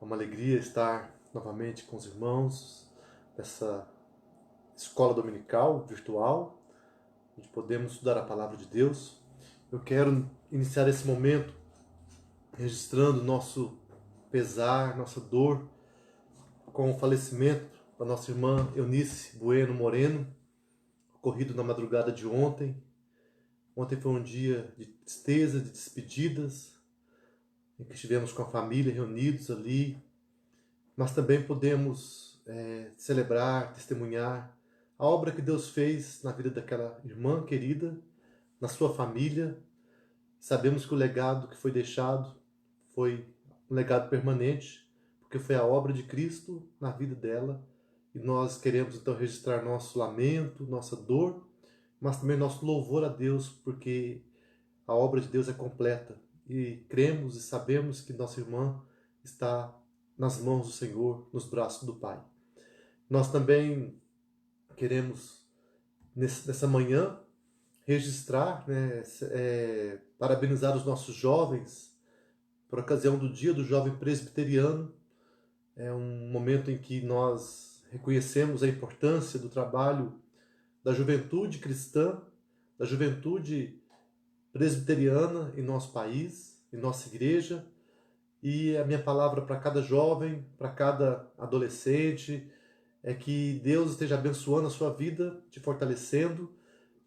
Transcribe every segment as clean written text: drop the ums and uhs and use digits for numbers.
É uma alegria estar novamente com os irmãos nessa escola dominical virtual, onde podemos estudar a palavra de Deus. Eu quero iniciar esse momento registrando nosso pesar, nossa dor com o falecimento da nossa irmã Eunice Bueno Moreno, ocorrido na madrugada de ontem. Ontem foi um dia de tristeza, de despedidas, em que estivemos com a família reunidos ali, mas também podemos celebrar, testemunhar a obra que Deus fez na vida daquela irmã querida, na sua família. Sabemos que o legado que foi deixado foi um legado permanente, porque foi a obra de Cristo na vida dela, e nós queremos então registrar nosso lamento, nossa dor, mas também nosso louvor a Deus, porque a obra de Deus é completa, e cremos e sabemos que nossa irmã está nas mãos do Senhor, nos braços do Pai. Nós também queremos, nessa manhã, registrar, parabenizar os nossos jovens por ocasião do Dia do Jovem Presbiteriano. É um momento em que nós reconhecemos a importância do trabalho da juventude cristã, da juventude presbiteriana em nosso país, em nossa igreja. E a minha palavra para cada jovem, para cada adolescente, é que Deus esteja abençoando a sua vida, te fortalecendo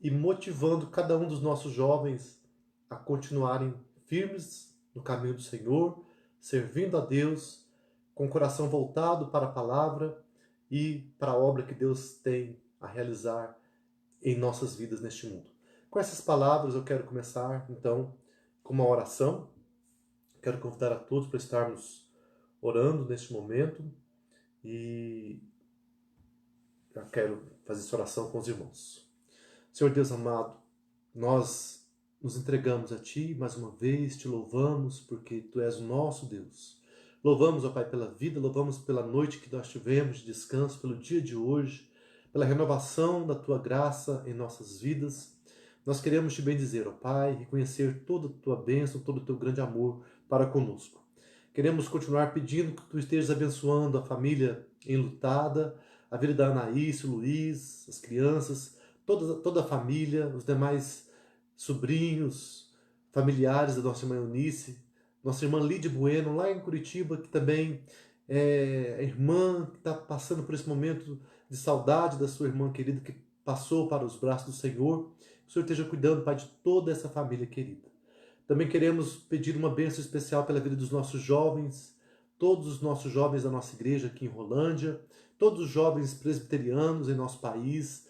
e motivando cada um dos nossos jovens a continuarem firmes no caminho do Senhor, servindo a Deus, com o coração voltado para a palavra e para a obra que Deus tem a realizar em nossas vidas neste mundo. Com essas palavras eu quero começar, então, com uma oração. Quero convidar a todos para estarmos orando neste momento e eu quero fazer essa oração com os irmãos. Senhor Deus amado, nós nos entregamos a Ti mais uma vez, Te louvamos porque Tu és o nosso Deus. Louvamos, ó Pai, pela vida, louvamos pela noite que nós tivemos de descanso, pelo dia de hoje, pela renovação da Tua graça em nossas vidas. Nós queremos Te bendizer, ó Pai, reconhecer toda a Tua bênção, todo o Teu grande amor para conosco. Queremos continuar pedindo que Tu estejas abençoando a família enlutada, a vida da Anaís, o Luiz, as crianças, toda a família, os demais sobrinhos, familiares da nossa irmã Eunice, nossa irmã Lídia Bueno, lá em Curitiba, que também é a irmã que está passando por esse momento de saudade da sua irmã querida, que passou para os braços do Senhor. Que o Senhor esteja cuidando, Pai, de toda essa família querida. Também queremos pedir uma bênção especial pela vida dos nossos jovens, todos os nossos jovens da nossa igreja aqui em Rolândia, todos os jovens presbiterianos em nosso país,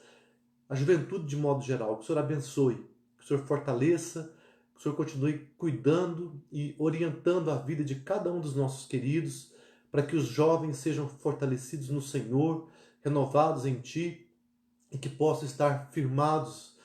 a juventude de modo geral. Que o Senhor abençoe, que o Senhor fortaleça, que o Senhor continue cuidando e orientando a vida de cada um dos nossos queridos, para que os jovens sejam fortalecidos no Senhor, renovados em Ti, e que possam estar firmados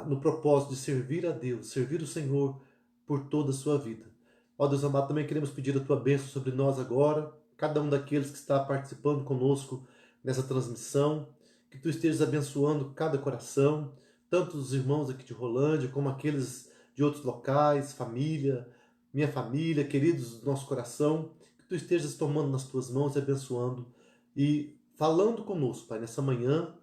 no propósito de servir a Deus, servir o Senhor por toda a sua vida. Ó Deus amado, também queremos pedir a Tua bênção sobre nós agora, cada um daqueles que está participando conosco nessa transmissão, que Tu estejas abençoando cada coração, tanto os irmãos aqui de Rolândia, como aqueles de outros locais, família, minha família, queridos do nosso coração, que Tu estejas tomando nas Tuas mãos e abençoando e falando conosco, Pai, nessa manhã,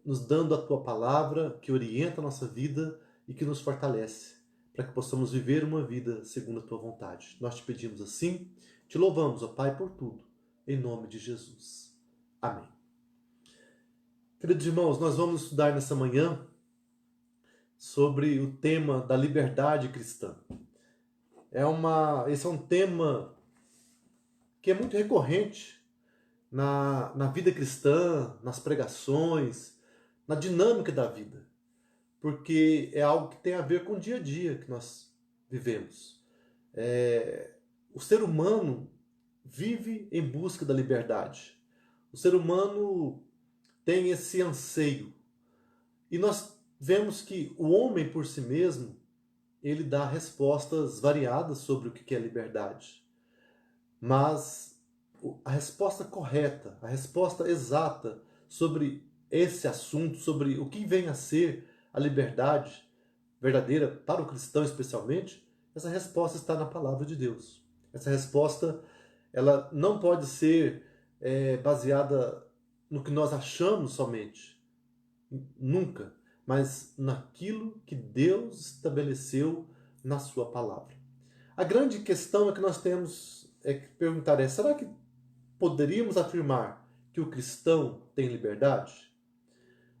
nos dando a Tua palavra que orienta a nossa vida e que nos fortalece, para que possamos viver uma vida segundo a Tua vontade. Nós Te pedimos assim, Te louvamos, ó Pai, por tudo, em nome de Jesus. Amém. Queridos irmãos, nós vamos estudar nessa manhã sobre o tema da liberdade cristã. Esse é um tema que é muito recorrente na vida cristã, nas pregações, na dinâmica da vida, porque é algo que tem a ver com o dia a dia que nós vivemos. O ser humano vive em busca da liberdade. O ser humano tem esse anseio. E nós vemos que o homem por si mesmo, ele dá respostas variadas sobre o que é liberdade. Mas a resposta correta, a resposta exata sobre esse assunto, sobre o que vem a ser a liberdade verdadeira para o cristão especialmente, essa resposta está na palavra de Deus. Essa resposta ela não pode ser baseada no que nós achamos somente, nunca, mas naquilo que Deus estabeleceu na sua palavra. A grande questão é que nós temos que perguntar será que poderíamos afirmar que o cristão tem liberdade?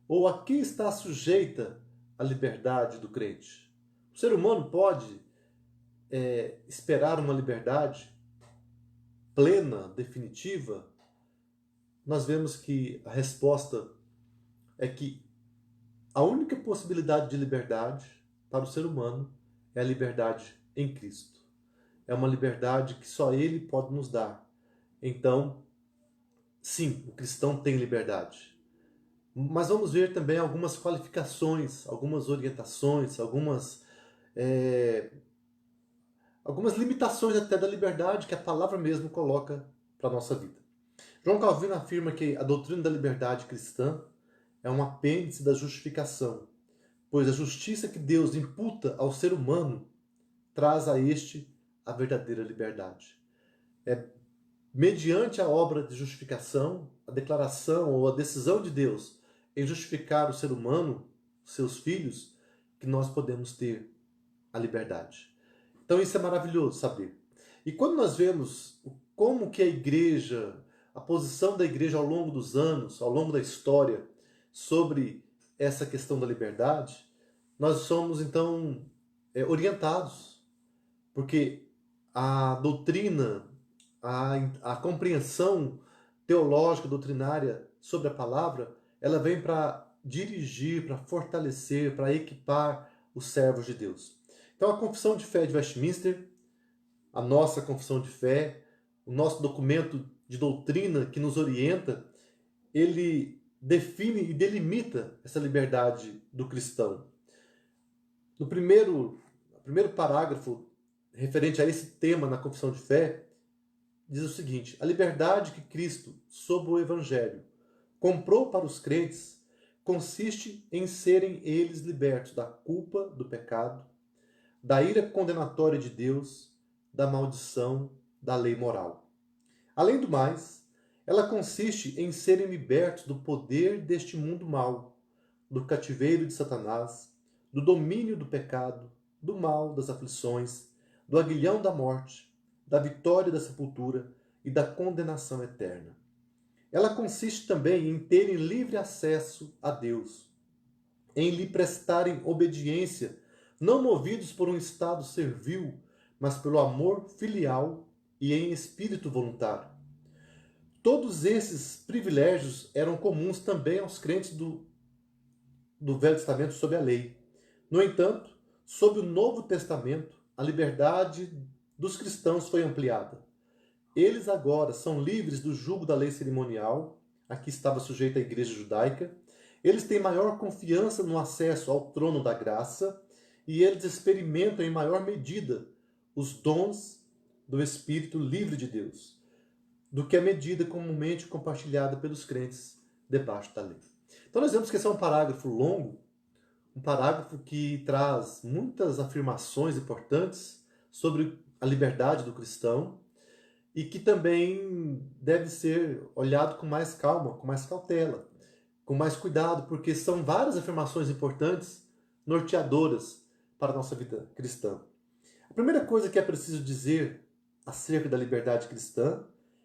Ou a que está sujeita a liberdade do crente? O ser humano pode esperar uma liberdade plena, definitiva? Nós vemos que a resposta é que a única possibilidade de liberdade para o ser humano é a liberdade em Cristo. É uma liberdade que só Ele pode nos dar. Então, sim, o cristão tem liberdade. Mas vamos ver também algumas qualificações, algumas orientações, algumas limitações até da liberdade que a palavra mesmo coloca para a nossa vida. João Calvino afirma que a doutrina da liberdade cristã é um apêndice da justificação, pois a justiça que Deus imputa ao ser humano traz a este a verdadeira liberdade. É mediante a obra de justificação, a declaração ou a decisão de Deus em justificar o ser humano, seus filhos, que nós podemos ter a liberdade. Então isso é maravilhoso saber. E quando nós vemos como que a igreja, a posição da igreja ao longo dos anos, ao longo da história, sobre essa questão da liberdade, nós somos então orientados, porque a doutrina, a compreensão teológica, doutrinária sobre a palavra, ela vem para dirigir, para fortalecer, para equipar os servos de Deus. Então a Confissão de Fé de Westminster, a nossa Confissão de Fé, o nosso documento de doutrina que nos orienta, ele define e delimita essa liberdade do cristão. No primeiro parágrafo referente a esse tema na Confissão de Fé, diz o seguinte: a liberdade que Cristo, sob o Evangelho, comprou para os crentes consiste em serem eles libertos da culpa do pecado, da ira condenatória de Deus, da maldição da lei moral. Além do mais, ela consiste em serem libertos do poder deste mundo mau, do cativeiro de Satanás, do domínio do pecado, do mal, das aflições, do aguilhão da morte, da vitória da sepultura e da condenação eterna. Ela consiste também em terem livre acesso a Deus, em lhe prestarem obediência, não movidos por um estado servil, mas pelo amor filial e em espírito voluntário. Todos esses privilégios eram comuns também aos crentes do Velho Testamento sob a lei. No entanto, sob o Novo Testamento, a liberdade dos cristãos foi ampliada. Eles agora são livres do jugo da lei cerimonial, a que estava sujeita a igreja judaica. Eles têm maior confiança no acesso ao trono da graça e eles experimentam em maior medida os dons do Espírito livre de Deus, do que a medida comumente compartilhada pelos crentes debaixo da lei. Então nós vemos que esse é um parágrafo longo, um parágrafo que traz muitas afirmações importantes sobre a liberdade do cristão e que também deve ser olhado com mais calma, com mais cautela, com mais cuidado, porque são várias afirmações importantes, norteadoras para a nossa vida cristã. A primeira coisa que é preciso dizer acerca da liberdade cristã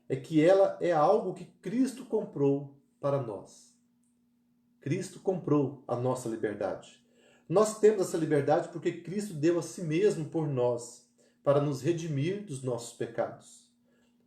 é que ela é algo que Cristo comprou para nós. Cristo comprou a nossa liberdade. Nós temos essa liberdade porque Cristo deu a si mesmo por nós, para nos redimir dos nossos pecados.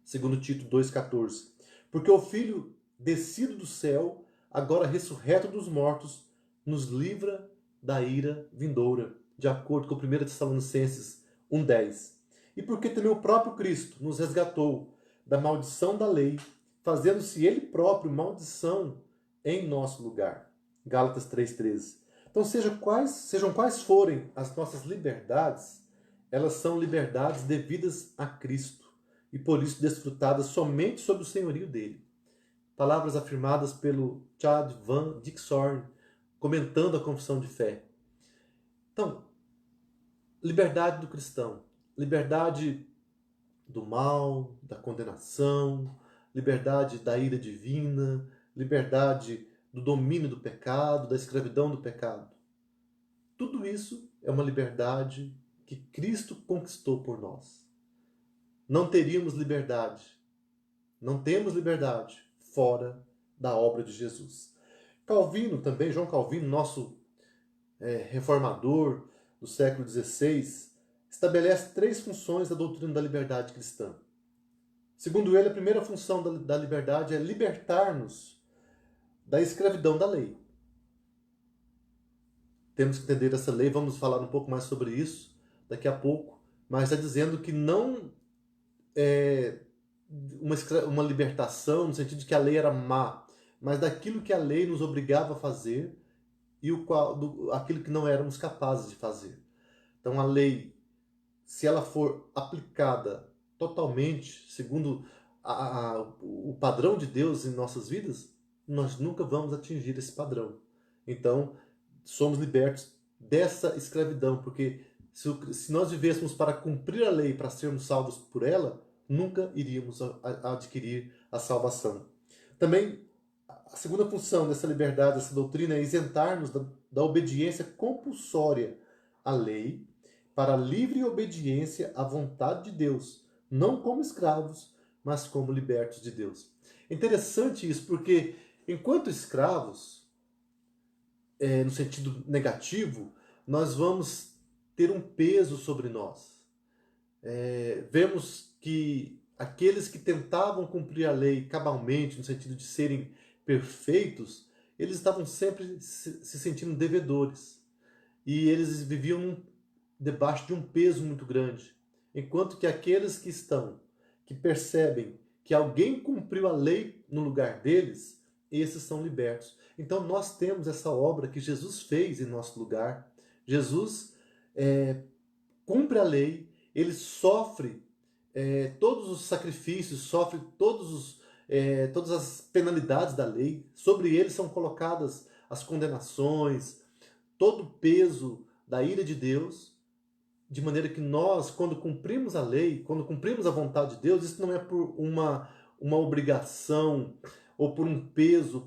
Segundo Tito 2,14. Porque o Filho, descido do céu, agora ressurreto dos mortos, nos livra da ira vindoura, de acordo com 1 Tessalonicenses 1,10. E porque também o próprio Cristo nos resgatou da maldição da lei, fazendo-se Ele próprio maldição em nosso lugar. Gálatas 3,13. Então, sejam quais forem as nossas liberdades, elas são liberdades devidas a Cristo e por isso desfrutadas somente sob o senhorio dele. Palavras afirmadas pelo Chad Van Dixhorn, comentando a Confissão de Fé. Então, liberdade do cristão, liberdade do mal, da condenação, liberdade da ira divina, liberdade do domínio do pecado, da escravidão do pecado. Tudo isso é uma liberdade que Cristo conquistou por nós. Não teríamos liberdade, não temos liberdade fora da obra de Jesus. Calvino também, João Calvino, nosso reformador do século XVI, estabelece 3 funções da doutrina da liberdade cristã. Segundo ele, a primeira função da liberdade é libertar-nos da escravidão da lei. Temos que entender essa lei, vamos falar um pouco mais sobre isso daqui a pouco, mas está dizendo que não é uma libertação no sentido de que a lei era má, mas daquilo que a lei nos obrigava a fazer e aquilo que não éramos capazes de fazer. Então a lei, se ela for aplicada totalmente segundo o padrão de Deus em nossas vidas, nós nunca vamos atingir esse padrão. Então somos libertos dessa escravidão, porque se nós vivêssemos para cumprir a lei, para sermos salvos por ela, nunca iríamos adquirir a salvação. Também a segunda função dessa liberdade, dessa doutrina, é isentar-nos da obediência compulsória à lei, para a livre obediência à vontade de Deus, não como escravos, mas como libertos de Deus. É interessante isso, porque enquanto escravos, no sentido negativo, nós vamos ter um peso sobre nós. Vemos que aqueles que tentavam cumprir a lei cabalmente, no sentido de serem perfeitos, eles estavam sempre se sentindo devedores. E eles viviam debaixo de um peso muito grande. Enquanto que aqueles que percebem que alguém cumpriu a lei no lugar deles, esses são libertos. Então nós temos essa obra que Jesus fez em nosso lugar. Jesus cumpre a lei, ele sofre todos os sacrifícios, sofre todas as penalidades da lei. Sobre ele são colocadas as condenações, todo o peso da ira de Deus, de maneira que nós, quando cumprimos a lei, quando cumprimos a vontade de Deus, isso não é por uma obrigação ou por um peso,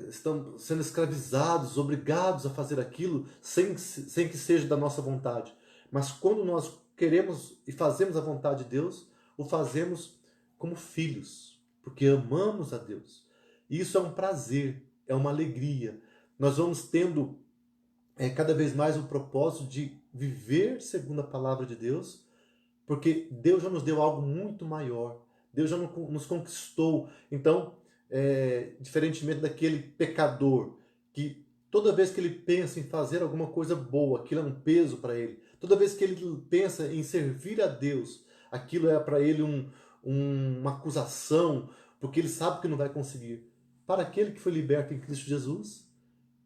estamos sendo escravizados, obrigados a fazer aquilo sem que seja da nossa vontade. Mas quando nós queremos e fazemos a vontade de Deus, o fazemos como filhos, porque amamos a Deus. E isso é um prazer, é uma alegria. Nós vamos tendo cada vez mais o propósito de viver segundo a palavra de Deus, porque Deus já nos deu algo muito maior. Deus já nos conquistou. Então, diferentemente daquele pecador que toda vez que ele pensa em fazer alguma coisa boa, aquilo é um peso para ele. Toda vez que ele pensa em servir a Deus, aquilo é para ele uma acusação, porque ele sabe que não vai conseguir. Para aquele que foi liberto em Cristo Jesus,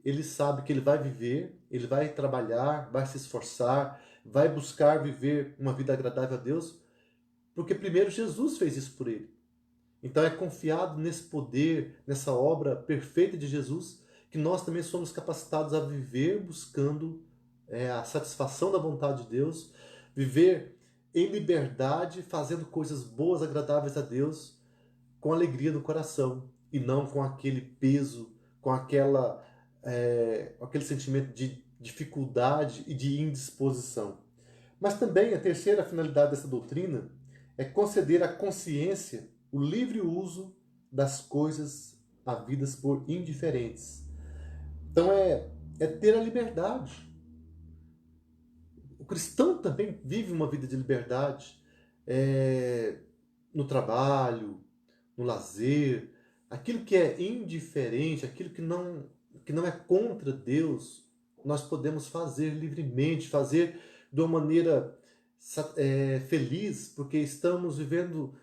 ele sabe que ele vai viver, ele vai trabalhar, vai se esforçar, vai buscar viver uma vida agradável a Deus, porque primeiro Jesus fez isso por ele. Então é confiado nesse poder, nessa obra perfeita de Jesus, que nós também somos capacitados a viver buscando a satisfação da vontade de Deus, viver em liberdade, fazendo coisas boas, agradáveis a Deus, com alegria no coração, e não com aquele peso, com aquele sentimento de dificuldade e de indisposição. Mas também a terceira finalidade dessa doutrina é conceder à consciência o livre uso das coisas havidas por indiferentes. Então é ter a liberdade. O cristão também vive uma vida de liberdade no trabalho, no lazer, aquilo que é indiferente, aquilo que não é contra Deus, nós podemos fazer livremente, fazer de uma maneira feliz, porque estamos vivendo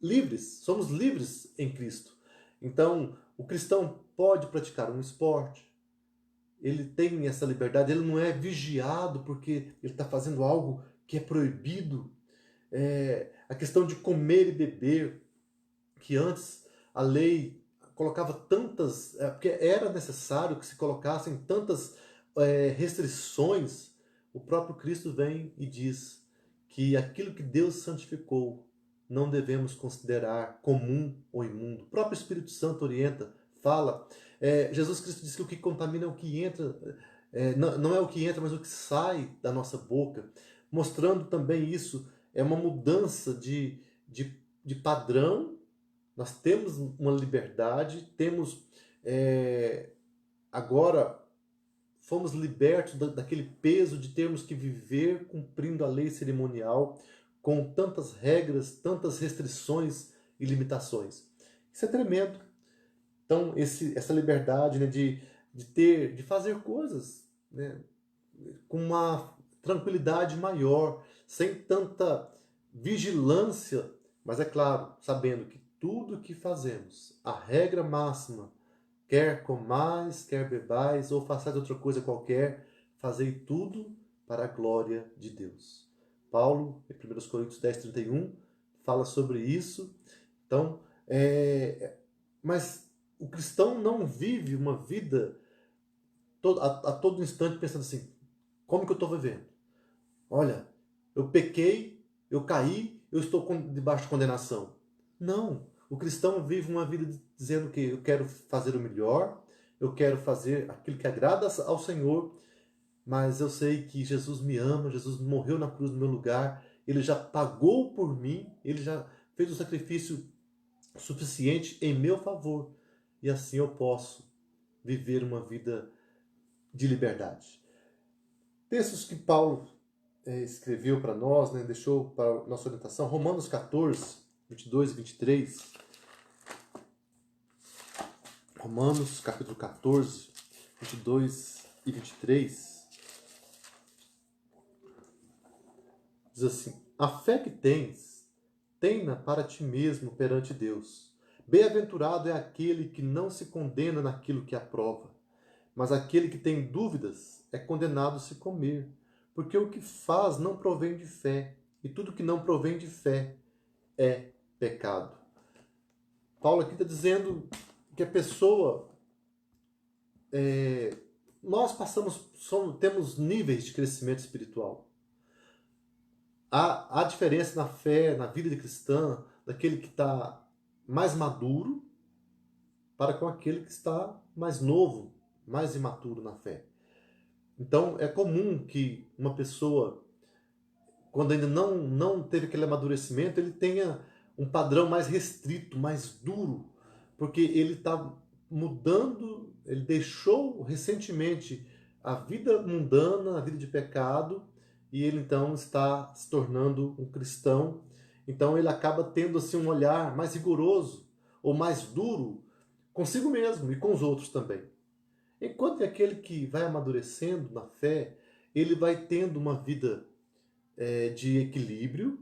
livres, somos livres em Cristo. Então, o cristão pode praticar um esporte, ele tem essa liberdade, ele não é vigiado porque ele está fazendo algo que é proibido. A questão de comer e beber, que antes a lei colocava tantas, porque era necessário que se colocassem tantas restrições, o próprio Cristo vem e diz que aquilo que Deus santificou não devemos considerar comum ou imundo. O próprio Espírito Santo orienta, fala. Jesus Cristo diz que o que contamina é o que entra, não é o que entra, mas o que sai da nossa boca, mostrando também isso, é uma mudança de padrão. Nós temos uma liberdade, temos agora fomos libertos daquele peso de termos que viver cumprindo a lei cerimonial, com tantas regras, tantas restrições e limitações. Isso é tremendo. Então, essa liberdade, né, de fazer coisas, né, com uma tranquilidade maior, sem tanta vigilância, mas é claro, sabendo que tudo que fazemos, a regra máxima, quer comais, quer bebais, ou façais outra coisa qualquer, fazei tudo para a glória de Deus. Paulo, em 1 Coríntios 10:31, fala sobre isso. Então, mas o cristão não vive uma vida a todo instante pensando assim, como que eu estou vivendo? Olha, eu pequei, eu caí, eu estou debaixo de condenação. Não. O cristão vive uma vida dizendo que eu quero fazer o melhor, eu quero fazer aquilo que agrada ao Senhor, mas eu sei que Jesus me ama, Jesus morreu na cruz no meu lugar, Ele já pagou por mim, Ele já fez o sacrifício suficiente em meu favor. E assim eu posso viver uma vida de liberdade. Textos que Paulo escreveu para nós, né, deixou para nossa orientação, Romanos 14, 22 e 23. Romanos capítulo 14, 22 e 23. Diz assim: a fé que tens, tem-na para ti mesmo perante Deus. Bem-aventurado é aquele que não se condena naquilo que aprova, mas aquele que tem dúvidas é condenado se comer, porque o que faz não provém de fé, e tudo que não provém de fé é pecado. Paulo aqui está dizendo que a pessoa, nós temos níveis de crescimento espiritual. Há diferença na fé, na vida de cristã, daquele que está mais maduro para com aquele que está mais novo, mais imaturo na fé. Então é comum que uma pessoa, quando ainda não teve aquele amadurecimento, ele tenha um padrão mais restrito, mais duro, porque ele está mudando, ele deixou recentemente a vida mundana, a vida de pecado, e ele então está se tornando um cristão. Então ele acaba tendo assim um olhar mais rigoroso ou mais duro consigo mesmo e com os outros também. Enquanto que aquele que vai amadurecendo na fé, ele vai tendo uma vida de equilíbrio,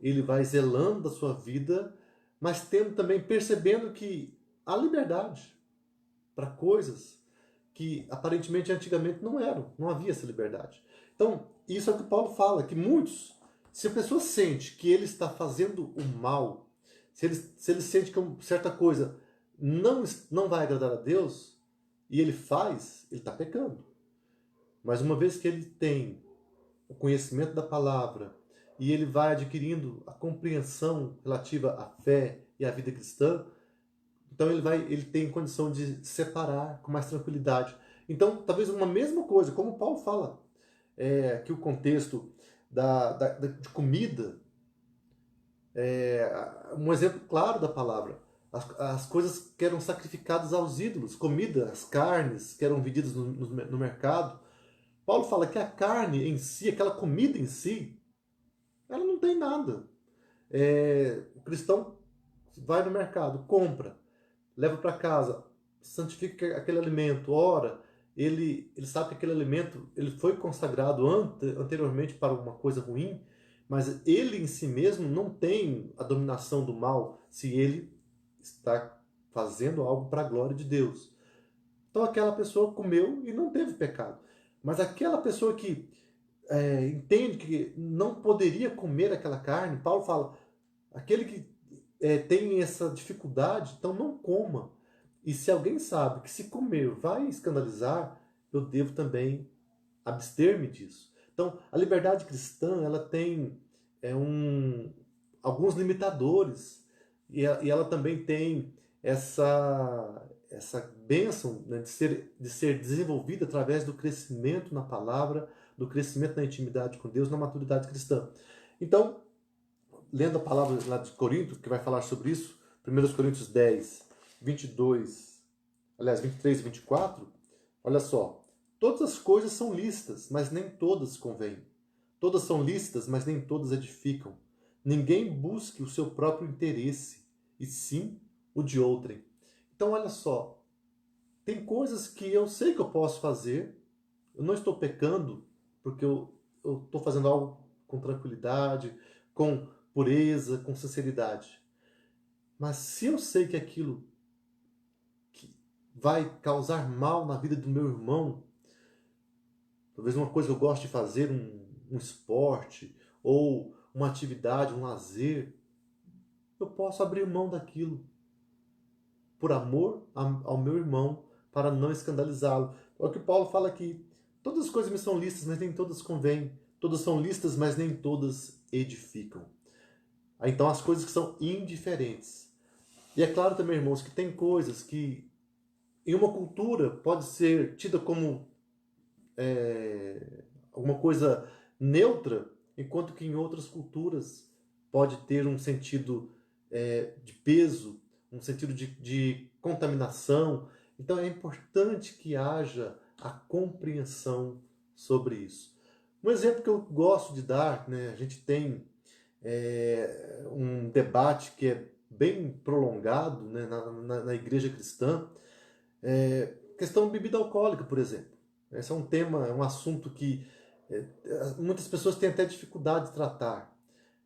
ele vai zelando da sua vida, mas tendo também, percebendo que há liberdade para coisas que aparentemente antigamente não eram, não havia essa liberdade. Então, isso é o que Paulo fala, que muitos, se a pessoa sente que ele está fazendo o mal, se ele sente que certa coisa não vai agradar a Deus, e ele faz, ele está pecando. Mas uma vez que ele tem o conhecimento da palavra e ele vai adquirindo a compreensão relativa à fé e à vida cristã, então ele tem condição de separar com mais tranquilidade. Então, talvez uma mesma coisa, como Paulo fala, que o contexto de comida, um exemplo claro da palavra, as coisas que eram sacrificadas aos ídolos, comida, as carnes que eram vendidas no mercado. Paulo fala que a carne em si, aquela comida em si, ela não tem nada. O cristão vai no mercado, compra, leva para casa, santifica aquele alimento, ora, ele sabe que aquele alimento ele foi consagrado anteriormente para uma coisa ruim, mas ele em si mesmo não tem a dominação do mal se ele está fazendo algo para a glória de Deus. Então aquela pessoa comeu e não teve pecado. Mas aquela pessoa que entende que não poderia comer aquela carne, Paulo fala, aquele que tem essa dificuldade, então não coma. E se alguém sabe que se comer vai escandalizar, eu devo também abster-me disso. Então, a liberdade cristã, ela tem alguns limitadores, e ela também tem essa bênção, né, de ser desenvolvida através do crescimento na palavra, do crescimento na intimidade com Deus, na maturidade cristã. Então, lendo a palavra lá de Corinto, que vai falar sobre isso, 1 Coríntios 10, 22, aliás, 23 e 24, olha só. Todas as coisas são lícitas, mas nem todas convêm. Todas são lícitas, mas nem todas edificam. Ninguém busque o seu próprio interesse, e sim o de outrem. Então, olha só, tem coisas que eu sei que eu posso fazer, eu não estou pecando, porque eu estou fazendo algo com tranquilidade, com pureza, com sinceridade. Mas se eu sei que aquilo que vai causar mal na vida do meu irmão, talvez uma coisa que eu gosto de fazer, um esporte, ou uma atividade, um lazer, eu posso abrir mão daquilo por amor ao meu irmão, para não escandalizá-lo. É o que Paulo fala aqui. Todas as coisas me são lícitas, mas nem todas convêm. Todas são lícitas, mas nem todas edificam. Então, as coisas que são indiferentes. E é claro também, irmãos, que tem coisas que em uma cultura pode ser tida como alguma coisa neutra, enquanto que em outras culturas pode ter um sentido de peso, um sentido de contaminação. Então é importante que haja a compreensão sobre isso. Um exemplo que eu gosto de dar, né, a gente tem um debate que é bem prolongado, né, na igreja cristã, questão de bebida alcoólica, por exemplo. Esse é um tema, é um assunto que muitas pessoas têm até dificuldade de tratar.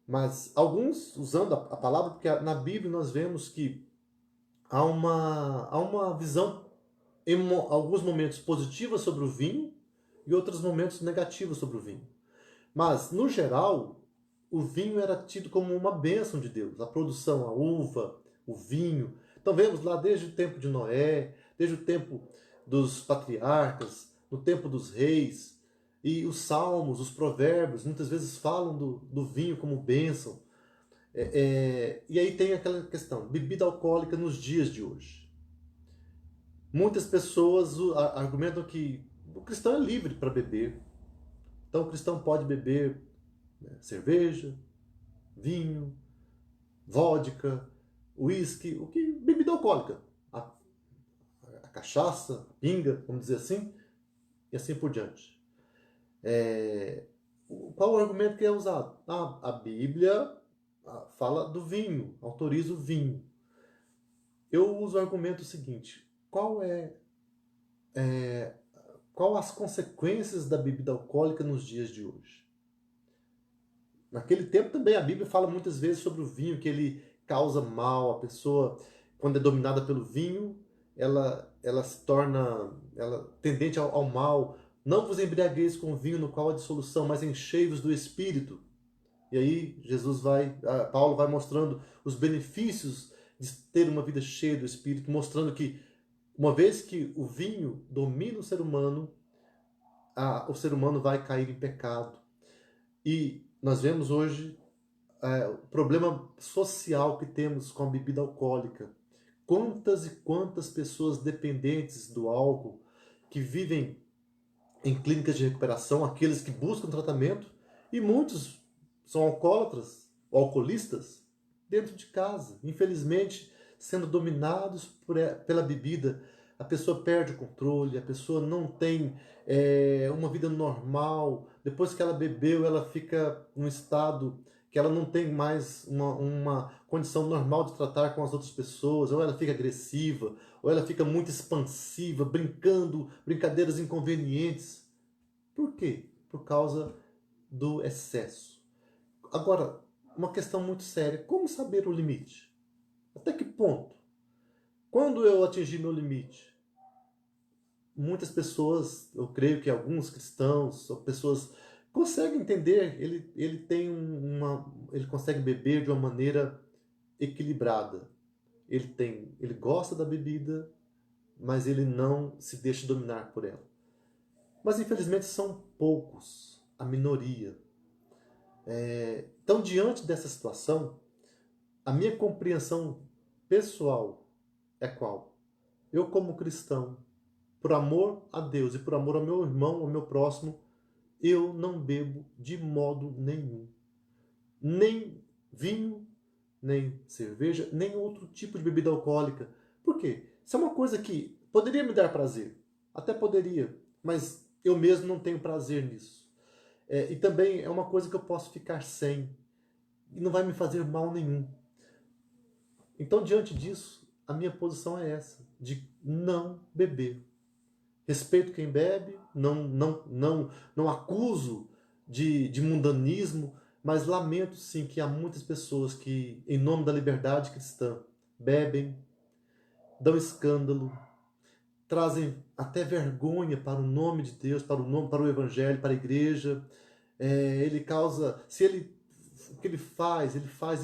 Mas alguns, usando a palavra, porque na Bíblia nós vemos que há uma visão, em alguns momentos, positiva sobre o vinho e outros momentos negativos sobre o vinho. Mas, no geral, o vinho era tido como uma bênção de Deus. A produção, a uva, o vinho. Então vemos lá desde o tempo de Noé, desde o tempo dos patriarcas, no tempo dos reis, e os salmos, os provérbios, muitas vezes falam do vinho como bênção. E aí tem aquela questão, bebida alcoólica nos dias de hoje. Muitas pessoas argumentam que o cristão é livre para beber. Então o cristão pode beber, né, cerveja, vinho, vodka, uísque, o que bebida alcoólica, a cachaça, a pinga, vamos dizer assim, e assim por diante. Qual o argumento que é usado? A Bíblia fala do vinho, autoriza o vinho. Eu uso o argumento seguinte: qual as consequências da bebida alcoólica nos dias de hoje? Naquele tempo também a Bíblia fala muitas vezes sobre o vinho, que ele causa mal. A pessoa, quando é dominada pelo vinho, ela se torna tendente ao mal. Não vos embriagueis com vinho no qual há dissolução, mas enchei-vos do Espírito. E aí Paulo vai mostrando os benefícios de ter uma vida cheia do Espírito, mostrando que uma vez que o vinho domina o ser humano vai cair em pecado. E nós vemos hoje o problema social que temos com a bebida alcoólica. Quantas e quantas pessoas dependentes do álcool que vivem em clínicas de recuperação, aqueles que buscam tratamento, e muitos são alcoólatras, alcoolistas, dentro de casa, infelizmente sendo dominados pela bebida. A pessoa perde o controle, a pessoa não tem uma vida normal. Depois que ela bebeu, ela fica num estado que ela não tem mais uma condição normal de tratar com as outras pessoas, ou ela fica agressiva, ou ela fica muito expansiva, brincando, brincadeiras inconvenientes. Por quê? Por causa do excesso. Agora, uma questão muito séria: como saber o limite? Até que ponto? Quando eu atingir meu limite? Muitas pessoas, eu creio que alguns cristãos, ou pessoas conseguem entender, ele consegue beber de uma maneira equilibrada. Ele gosta da bebida, mas ele não se deixa dominar por ela. Mas infelizmente são poucos, a minoria. Então, diante dessa situação, a minha compreensão pessoal é qual? Eu, como cristão, por amor a Deus e por amor ao meu irmão, ao meu próximo, eu não bebo de modo nenhum. Nem vinho, nem cerveja, nem outro tipo de bebida alcoólica. Por quê? Isso é uma coisa que poderia me dar prazer. Até poderia, mas eu mesmo não tenho prazer nisso. E também é uma coisa que eu posso ficar sem. E não vai me fazer mal nenhum. Então, diante disso, a minha posição é essa, de não beber. Respeito quem bebe, não acuso de mundanismo, mas lamento sim que há muitas pessoas que, em nome da liberdade cristã, bebem, dão escândalo, trazem até vergonha para o nome de Deus, para o Evangelho, para a igreja. Ele causa, se ele o que ele faz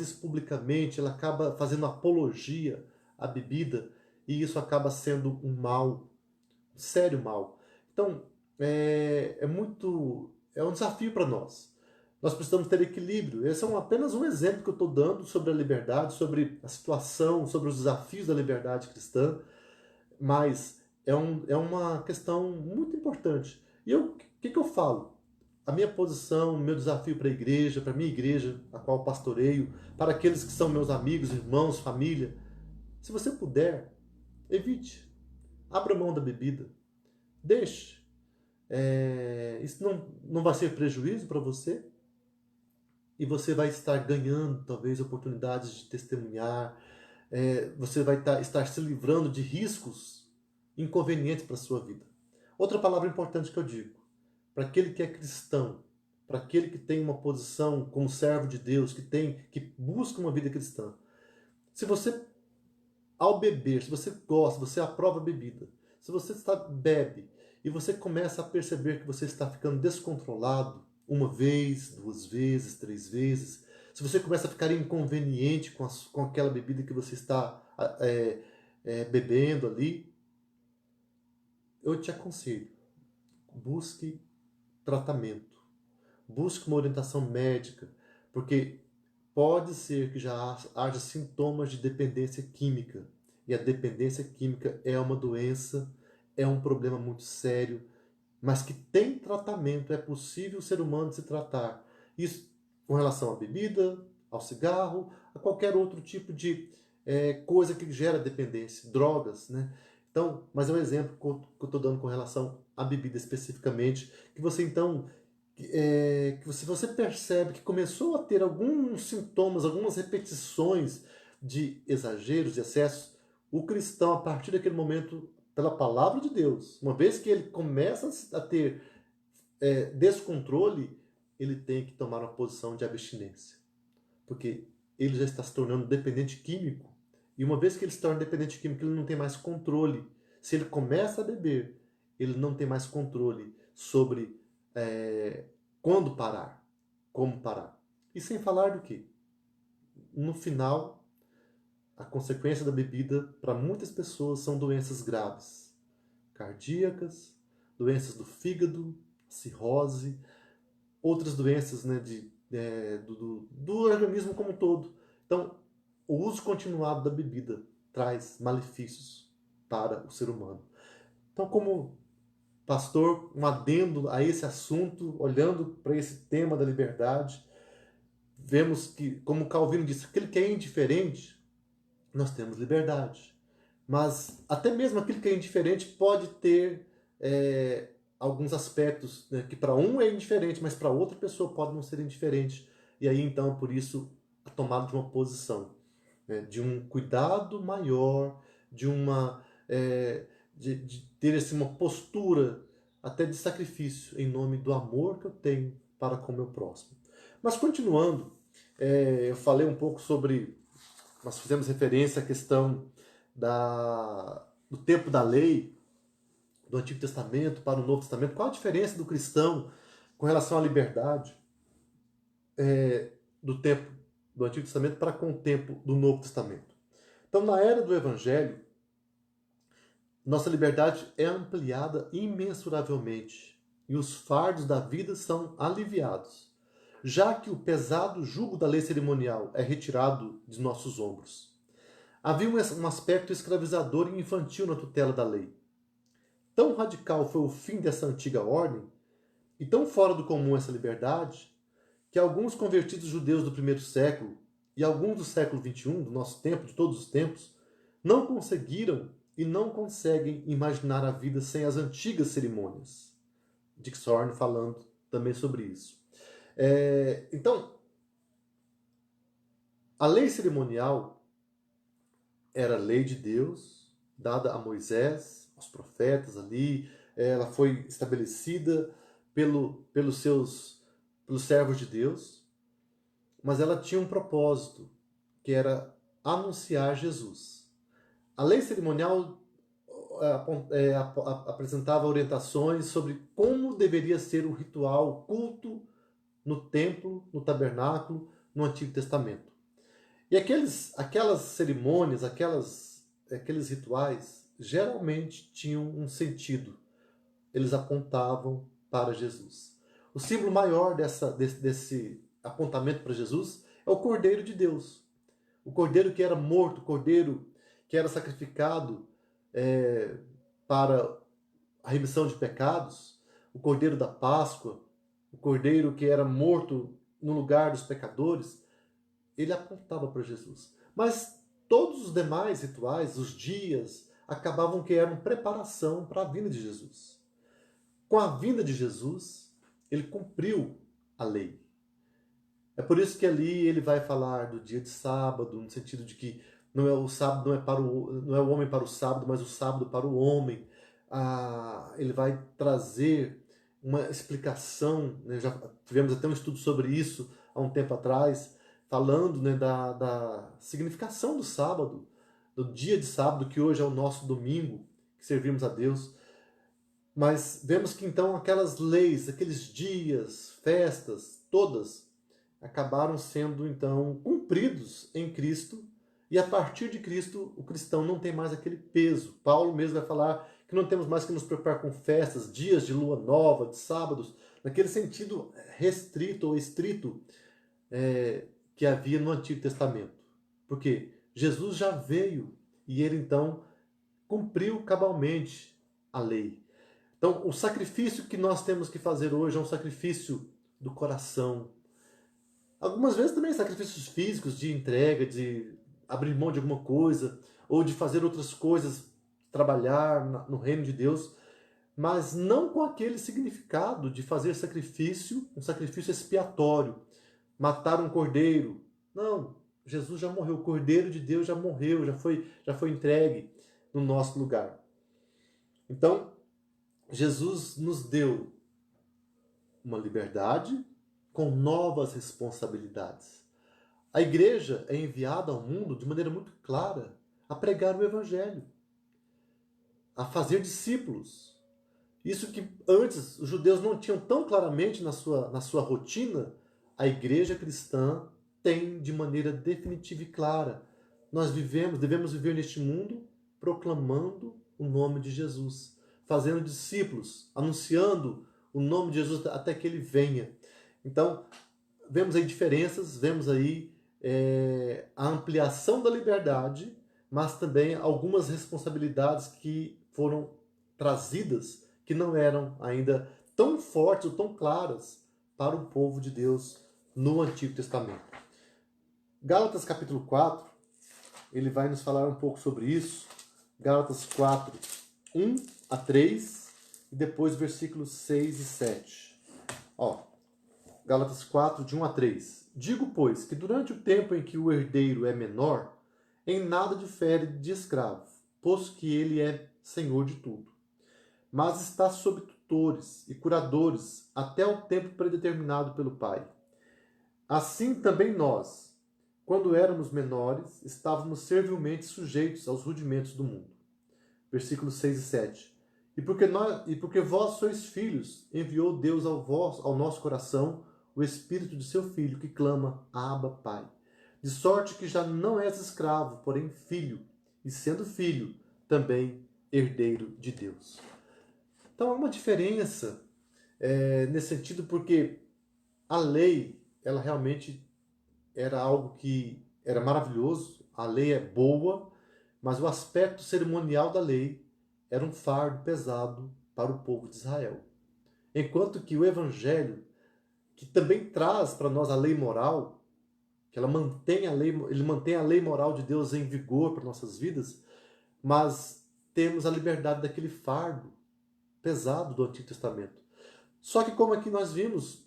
isso publicamente, ele acaba fazendo apologia à bebida e isso acaba sendo um mal, um sério mal. Então, é um desafio para nós. Nós precisamos ter equilíbrio. Esse é apenas um exemplo que eu estou dando sobre a liberdade, sobre a situação, sobre os desafios da liberdade cristã, mas é uma questão muito importante. E o que eu falo? A minha posição, o meu desafio para a igreja, para a minha igreja, a qual pastoreio, para aqueles que são meus amigos, irmãos, família, se você puder, evite. Abra mão da bebida. Deixe. Isso não vai ser prejuízo para você e você vai estar ganhando, talvez, oportunidades de testemunhar. Você vai estar se livrando de riscos inconvenientes para a sua vida. Outra palavra importante que eu digo, para aquele que é cristão, para aquele que tem uma posição como servo de Deus, que busca uma vida cristã. Se você, ao beber, se você gosta, você aprova a bebida, se você bebe e você começa a perceber que você está ficando descontrolado, uma vez, duas vezes, três vezes, se você começa a ficar inconveniente com aquela bebida que você está bebendo ali, eu te aconselho, busque tratamento. Busque uma orientação médica, porque pode ser que já haja sintomas de dependência química. E a dependência química é uma doença, é um problema muito sério, mas que tem tratamento, é possível o ser humano se tratar. Isso com relação à bebida, ao cigarro, a qualquer outro tipo de coisa que gera dependência, drogas, né? Então, mas é um exemplo que eu estou dando com relação à bebida especificamente, que você então que se você percebe que começou a ter alguns sintomas, algumas repetições de exageros, de excessos, o cristão, a partir daquele momento, pela palavra de Deus, uma vez que ele começa a ter descontrole, ele tem que tomar uma posição de abstinência. Porque ele já está se tornando dependente químico. E uma vez que ele se torna dependente químico, ele não tem mais controle. Se ele começa a beber, ele não tem mais controle sobre quando parar, como parar. E sem falar do que, no final, a consequência da bebida para muitas pessoas são doenças graves, cardíacas, doenças do fígado, cirrose, outras doenças, né, do organismo como um todo. Então, o uso continuado da bebida traz malefícios para o ser humano. Então, como pastor, um adendo a esse assunto, olhando para esse tema da liberdade, vemos que, como Calvino disse, aquele que é indiferente, nós temos liberdade. Mas até mesmo aquilo que é indiferente pode ter alguns aspectos, né, que para um é indiferente, mas para outra pessoa pode não ser indiferente. E aí, então, por isso, a tomada de uma posição, né, de um cuidado maior, de ter assim, uma postura até de sacrifício em nome do amor que eu tenho para com o meu próximo. Mas continuando, eu falei um pouco sobre, nós fizemos referência à questão do tempo da lei, do Antigo Testamento para o Novo Testamento. Qual a diferença do cristão com relação à liberdade do tempo do Antigo Testamento para com o tempo do Novo Testamento? Então, na era do Evangelho, nossa liberdade é ampliada imensuravelmente e os fardos da vida são aliviados. já que o pesado jugo da lei cerimonial é retirado de nossos ombros. Havia um aspecto escravizador e infantil na tutela da lei. Tão radical foi o fim dessa antiga ordem, e tão fora do comum essa liberdade, que alguns convertidos judeus do primeiro século e alguns do século XXI, do nosso tempo, de todos os tempos, não conseguiram e não conseguem imaginar a vida sem as antigas cerimônias. Dixon falando também sobre isso. Então, a lei cerimonial era a lei de Deus, dada a Moisés, aos profetas ali, ela foi estabelecida pelos servos de Deus, mas ela tinha um propósito, que era anunciar Jesus. A lei cerimonial apresentava orientações sobre como deveria ser o ritual, o culto no templo, no tabernáculo, no Antigo Testamento. E aquelas cerimônias, aqueles rituais, geralmente tinham um sentido. Eles apontavam para Jesus. O símbolo maior desse apontamento para Jesus é o Cordeiro de Deus. O Cordeiro que era morto, o Cordeiro que era sacrificado para a remissão de pecados, o Cordeiro da Páscoa, o Cordeiro que era morto no lugar dos pecadores, ele apontava para Jesus. Mas todos os demais rituais, os dias, acabavam que eram preparação para a vinda de Jesus. Com a vinda de Jesus, ele cumpriu a lei. É por isso que ali ele vai falar do dia de sábado, no sentido de que não é o sábado, não é o homem para o sábado, mas o sábado para o homem. Ele vai trazer uma explicação, né? Já tivemos até um estudo sobre isso há um tempo atrás, falando, né, da significação do sábado, do dia de sábado, que hoje é o nosso domingo, que servimos a Deus. Mas vemos que então aquelas leis, aqueles dias, festas, todas acabaram sendo então cumpridos em Cristo, e a partir de Cristo o cristão não tem mais aquele peso. Paulo mesmo vai falar que não temos mais que nos preocupar com festas, dias de lua nova, de sábados, naquele sentido restrito ou estrito que havia no Antigo Testamento. Porque Jesus já veio e ele então cumpriu cabalmente a lei. Então, o sacrifício que nós temos que fazer hoje é um sacrifício do coração. Algumas vezes também sacrifícios físicos, de entrega, de abrir mão de alguma coisa, ou de fazer outras coisas, trabalhar no reino de Deus, mas não com aquele significado de fazer sacrifício, um sacrifício expiatório, matar um cordeiro. Não, Jesus já morreu, o Cordeiro de Deus já morreu, já foi entregue no nosso lugar. Então, Jesus nos deu uma liberdade com novas responsabilidades. A igreja é enviada ao mundo de maneira muito clara a pregar o evangelho, a fazer discípulos. Isso que antes os judeus não tinham tão claramente na sua rotina, a igreja cristã tem de maneira definitiva e clara. Nós devemos viver neste mundo proclamando o nome de Jesus, fazendo discípulos, anunciando o nome de Jesus até que ele venha. Então, vemos aí diferenças, vemos aí a ampliação da liberdade, mas também algumas responsabilidades que foram trazidas, que não eram ainda tão fortes ou tão claras para o povo de Deus no Antigo Testamento. Gálatas capítulo 4, ele vai nos falar um pouco sobre isso. Gálatas 4, 1 a 3, e depois versículos 6 e 7. Gálatas 4, de 1 a 3. Digo, pois, que durante o tempo em que o herdeiro é menor, em nada difere de escravo, posto que ele é senhor de tudo. Mas está sob tutores e curadores até o tempo predeterminado pelo Pai. Assim também nós, quando éramos menores, estávamos servilmente sujeitos aos rudimentos do mundo. Versículos 6 e 7. E porque vós sois filhos, enviou Deus ao nosso coração o Espírito de seu Filho, que clama, Abba, Pai. De sorte que já não és escravo, porém filho, e sendo filho, também herdeiro de Deus. Então há uma diferença nesse sentido, porque a lei ela realmente era algo que era maravilhoso, a lei é boa, mas o aspecto cerimonial da lei era um fardo pesado para o povo de Israel. Enquanto que o Evangelho, que também traz para nós a lei moral, que ela mantém a lei, ele mantém a lei moral de Deus em vigor para nossas vidas, mas temos a liberdade daquele fardo pesado do Antigo Testamento. Só que como aqui nós vimos,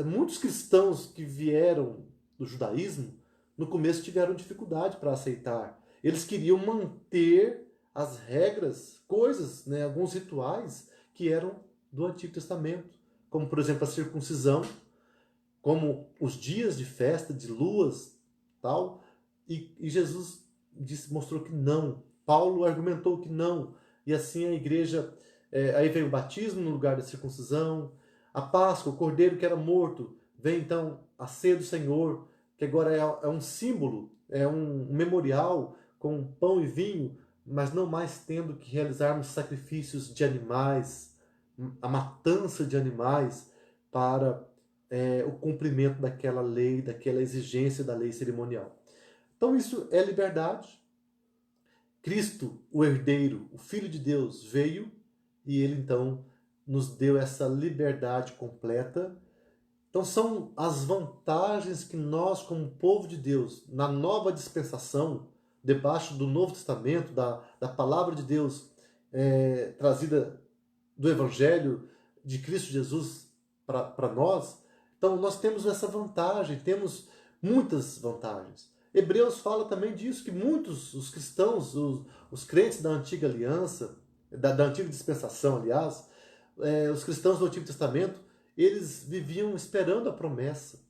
muitos cristãos que vieram do judaísmo, no começo tiveram dificuldade para aceitar. Eles queriam manter as regras, coisas, né, alguns rituais que eram do Antigo Testamento, como por exemplo a circuncisão, como os dias de festa, de luas, tal. E Jesus mostrou que não. Paulo argumentou que não. E assim a igreja, aí veio o batismo no lugar da circuncisão, a Páscoa, o cordeiro que era morto, vem então a ceia do Senhor, que agora é um símbolo, é um memorial com pão e vinho, mas não mais tendo que realizarmos sacrifícios de animais, a matança de animais para o cumprimento daquela lei, daquela exigência da lei cerimonial. Então isso é liberdade. Cristo, o herdeiro, o Filho de Deus, veio e ele então nos deu essa liberdade completa. Então são as vantagens que nós, como povo de Deus, na nova dispensação, debaixo do Novo Testamento, da palavra de Deus trazida do Evangelho de Cristo Jesus para nós, então nós temos essa vantagem, temos muitas vantagens. Hebreus fala também disso, que muitos, os cristãos, os crentes da antiga aliança, da antiga dispensação, aliás, os cristãos do Antigo Testamento, eles viviam esperando a promessa,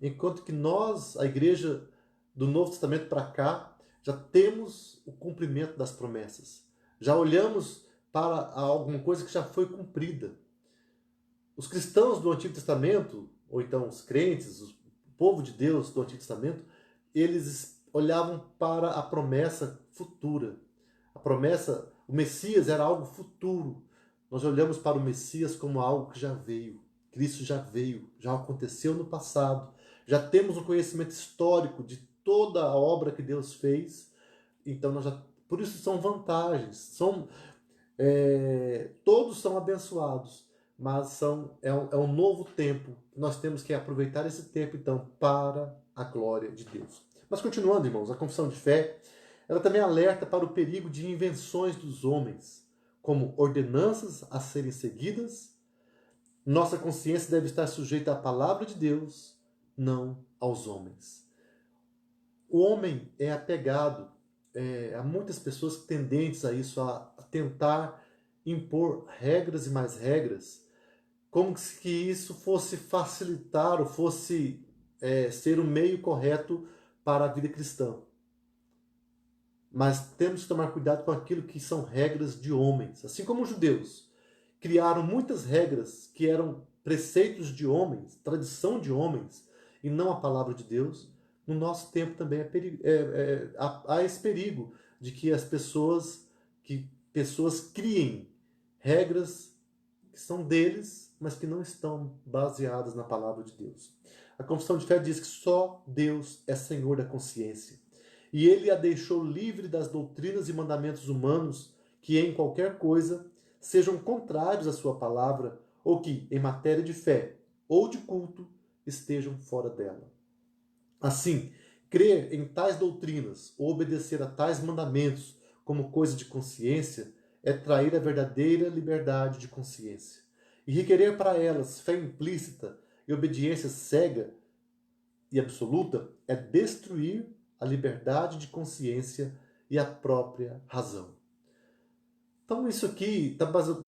enquanto que nós, a igreja do Novo Testamento para cá, já temos o cumprimento das promessas. Já olhamos para alguma coisa que já foi cumprida. Os cristãos do Antigo Testamento, ou então os crentes, o povo de Deus do Antigo Testamento, eles olhavam para a promessa futura. A promessa, o Messias era algo futuro. Nós olhamos para o Messias como algo que já veio. Cristo já veio, já aconteceu no passado. Já temos um conhecimento histórico de toda a obra que Deus fez. Então, por isso são vantagens. Todos são abençoados, mas é um novo tempo. Nós temos que aproveitar esse tempo, então, para a glória de Deus. Mas continuando, irmãos, a confissão de fé, ela também alerta para o perigo de invenções dos homens, como ordenanças a serem seguidas. Nossa consciência deve estar sujeita à palavra de Deus, não aos homens. O homem é apegado há muitas pessoas tendentes a isso, a tentar impor regras e mais regras, como se isso fosse facilitar ou fosse ser o meio correto para a vida cristã. Mas temos que tomar cuidado com aquilo que são regras de homens. Assim como os judeus criaram muitas regras que eram preceitos de homens, tradição de homens, e não a palavra de Deus, no nosso tempo também há esse perigo de que pessoas criem regras que são deles, mas que não estão baseadas na palavra de Deus. A confissão de fé diz que só Deus é Senhor da consciência. E Ele a deixou livre das doutrinas e mandamentos humanos que, em qualquer coisa, sejam contrários à sua palavra ou que, em matéria de fé ou de culto, estejam fora dela. Assim, crer em tais doutrinas ou obedecer a tais mandamentos como coisa de consciência é trair a verdadeira liberdade de consciência. E requerer para elas fé implícita e obediência cega e absoluta é destruir a liberdade de consciência e a própria razão. Então isso aqui está baseado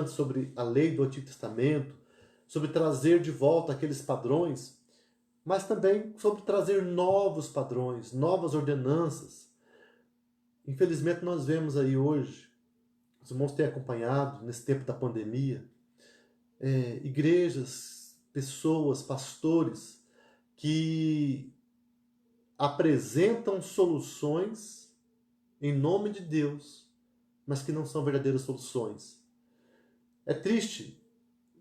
sobre a lei do Antigo Testamento, sobre trazer de volta aqueles padrões, mas também sobre trazer novos padrões, novas ordenanças. Infelizmente nós vemos aí hoje, os irmãos têm acompanhado nesse tempo da pandemia, igrejas, pessoas, pastores que apresentam soluções em nome de Deus, mas que não são verdadeiras soluções. É triste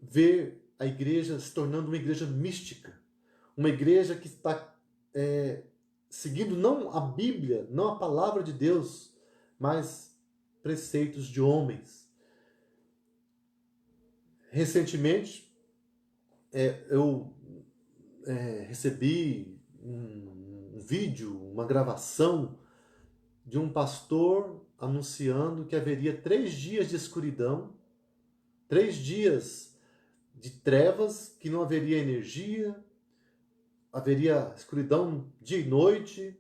ver a igreja se tornando uma igreja mística, uma igreja que está seguindo não a Bíblia, não a palavra de Deus, mas preceitos de homens. Recentemente, eu recebi um vídeo, uma gravação de um pastor anunciando que haveria 3 dias de escuridão, 3 dias de trevas, que não haveria energia, haveria escuridão dia e noite,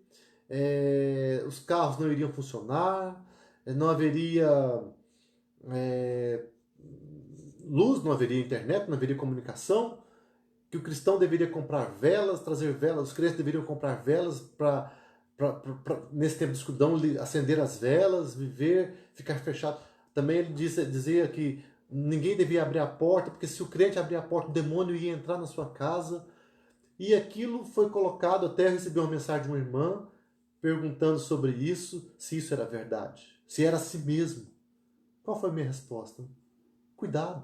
os carros não iriam funcionar, não haveria luz, não haveria internet, não haveria comunicação, que o cristão deveria comprar velas, trazer velas, os crentes deveriam comprar velas para nesse tempo de escuridão acender as velas, viver, ficar fechado. Também ele dizia que ninguém devia abrir a porta, porque se o crente abrir a porta, o demônio ia entrar na sua casa. E aquilo foi colocado, até recebi uma mensagem de uma irmã perguntando sobre isso, se isso era verdade, se era assim mesmo. Qual foi a minha resposta? Cuidado.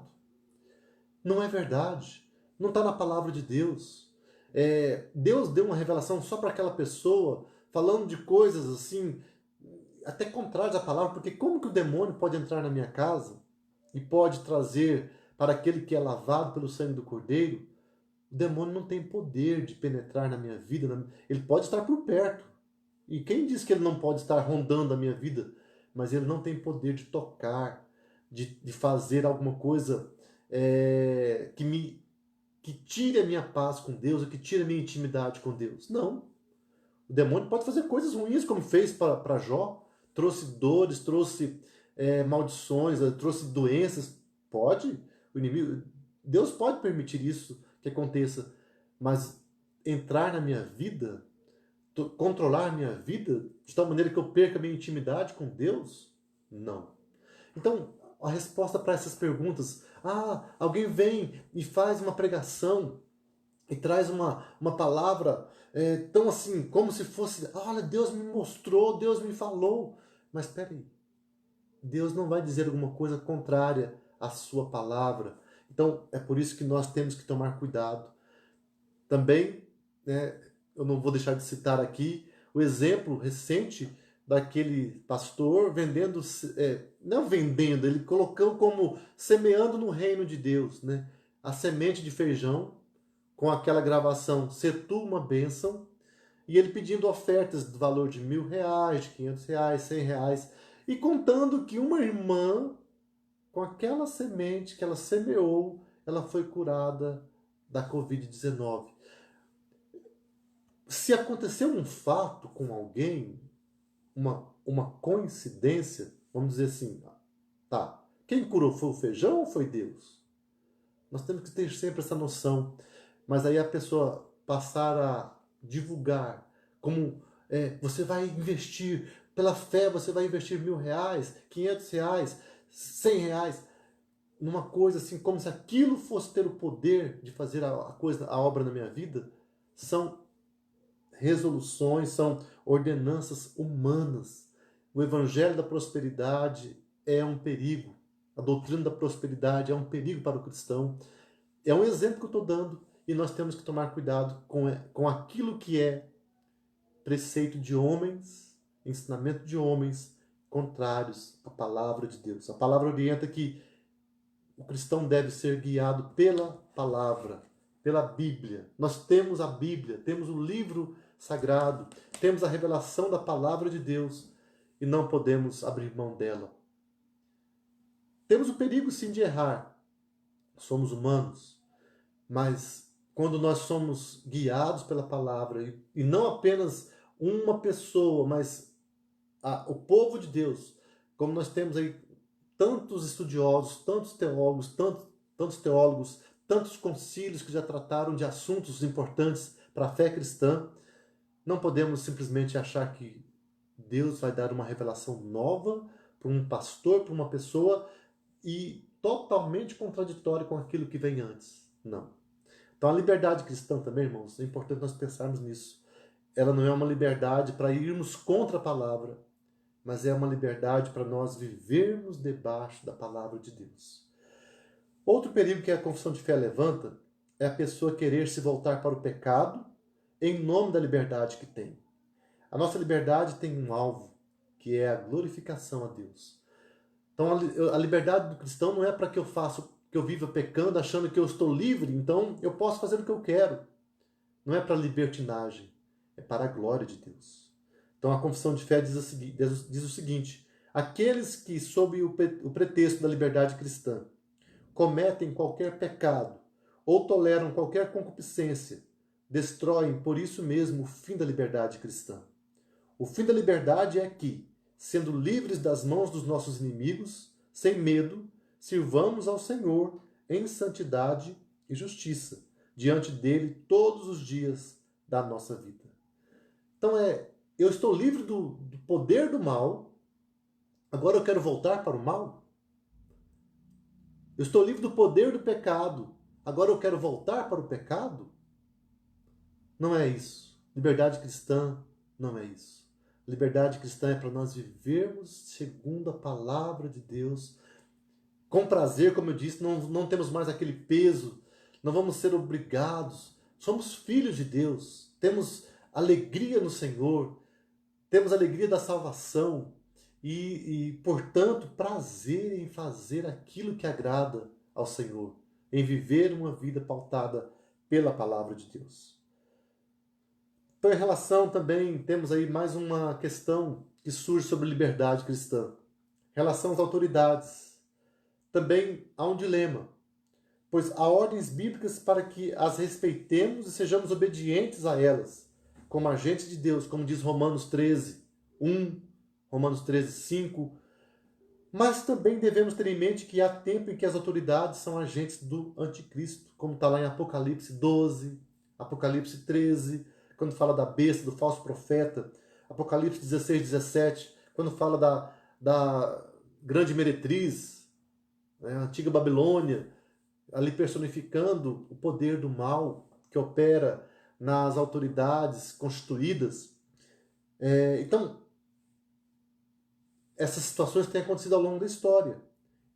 Não é verdade. Não está na palavra de Deus. Deus deu uma revelação só para aquela pessoa, falando de coisas assim, até contrárias à palavra, porque como que o demônio pode entrar na minha casa e pode trazer para aquele que é lavado pelo sangue do Cordeiro? O demônio não tem poder de penetrar na minha vida, ele pode estar por perto. E quem diz que ele não pode estar rondando a minha vida? Mas ele não tem poder de tocar, de fazer alguma coisa que tire a minha paz com Deus, ou que tire a minha intimidade com Deus. Não. O demônio pode fazer coisas ruins, como fez para Jó. Trouxe dores, trouxe maldições, trouxe doenças. Pode. O inimigo, Deus pode permitir isso que aconteça, mas entrar na minha vida, controlar a minha vida, de tal maneira que eu perca a minha intimidade com Deus? Não. Então, a resposta para essas perguntas, alguém vem e faz uma pregação e traz uma palavra tão assim, como se fosse, olha, Deus me mostrou, Deus me falou. Mas espera aí, Deus não vai dizer alguma coisa contrária à sua palavra. Então, é por isso que nós temos que tomar cuidado. Também, eu não vou deixar de citar aqui o exemplo recente daquele pastor vendendo, não vendendo, ele colocou como semeando no reino de Deus, né? A semente de feijão, com aquela gravação, "Se tu uma bênção", e ele pedindo ofertas do valor de R$1.000, de R$500, R$100, e contando que uma irmã, com aquela semente que ela semeou, ela foi curada da Covid-19. Se aconteceu um fato com alguém, uma coincidência, vamos dizer assim, tá, quem curou foi o feijão ou foi Deus? Nós temos que ter sempre essa noção. Mas aí a pessoa passar a divulgar como você vai investir, pela fé você vai investir R$1.000, R$500, R$100, numa coisa assim, como se aquilo fosse ter o poder de fazer a obra na minha vida. São resoluções, são ordenanças humanas. O evangelho da prosperidade é um perigo. A doutrina da prosperidade é um perigo para o cristão. É um exemplo que eu estou dando e nós temos que tomar cuidado com aquilo que é preceito de homens, ensinamento de homens, contrários à palavra de Deus. A palavra orienta que o cristão deve ser guiado pela palavra, pela Bíblia. Nós temos a Bíblia, temos o livro sagrado, temos a revelação da palavra de Deus e não podemos abrir mão dela. Temos o perigo sim de errar. Somos humanos, mas quando nós somos guiados pela palavra e não apenas uma pessoa, mas o povo de Deus, como nós temos aí tantos estudiosos, tantos teólogos, tantos concílios que já trataram de assuntos importantes para a fé cristã, não podemos simplesmente achar que Deus vai dar uma revelação nova para um pastor, para uma pessoa, e totalmente contraditório com aquilo que vem antes. Não. Então a liberdade cristã também, irmãos, é importante nós pensarmos nisso. Ela não é uma liberdade para irmos contra a palavra, mas é uma liberdade para nós vivermos debaixo da palavra de Deus. Outro perigo que a confissão de fé levanta é a pessoa querer se voltar para o pecado em nome da liberdade que tem. A nossa liberdade tem um alvo, que é a glorificação a Deus. Então a liberdade do cristão não é para que eu faça, que eu viva pecando, achando que eu estou livre, então eu posso fazer o que eu quero. Não é para libertinagem, é para a glória de Deus. Então a confissão de fé diz o seguinte: aqueles que, sob o pretexto da liberdade cristã, cometem qualquer pecado ou toleram qualquer concupiscência, destroem por isso mesmo o fim da liberdade cristã. O fim da liberdade é que, sendo livres das mãos dos nossos inimigos, sem medo, sirvamos ao Senhor em santidade e justiça, diante dele todos os dias da nossa vida. Então eu estou livre do poder do mal, agora eu quero voltar para o mal? Eu estou livre do poder do pecado, agora eu quero voltar para o pecado? Não é isso. Liberdade cristã não é isso. Liberdade cristã é para nós vivermos segundo a palavra de Deus, com prazer, como eu disse, não temos mais aquele peso, não vamos ser obrigados. Somos filhos de Deus, temos alegria no Senhor, temos alegria da salvação portanto, prazer em fazer aquilo que agrada ao Senhor, em viver uma vida pautada pela palavra de Deus. Então, em relação também, temos aí mais uma questão que surge sobre liberdade cristã. Relação às autoridades. Também há um dilema, pois há ordens bíblicas para que as respeitemos e sejamos obedientes a elas, como agentes de Deus, como diz Romanos 13, 1, Romanos 13, 5. Mas também devemos ter em mente que há tempo em que as autoridades são agentes do anticristo, como está lá em Apocalipse 12, Apocalipse 13, quando fala da besta, do falso profeta, Apocalipse 16, 17, quando fala da grande meretriz, né, a antiga Babilônia, ali personificando o poder do mal que opera nas autoridades constituídas. Então, essas situações têm acontecido ao longo da história.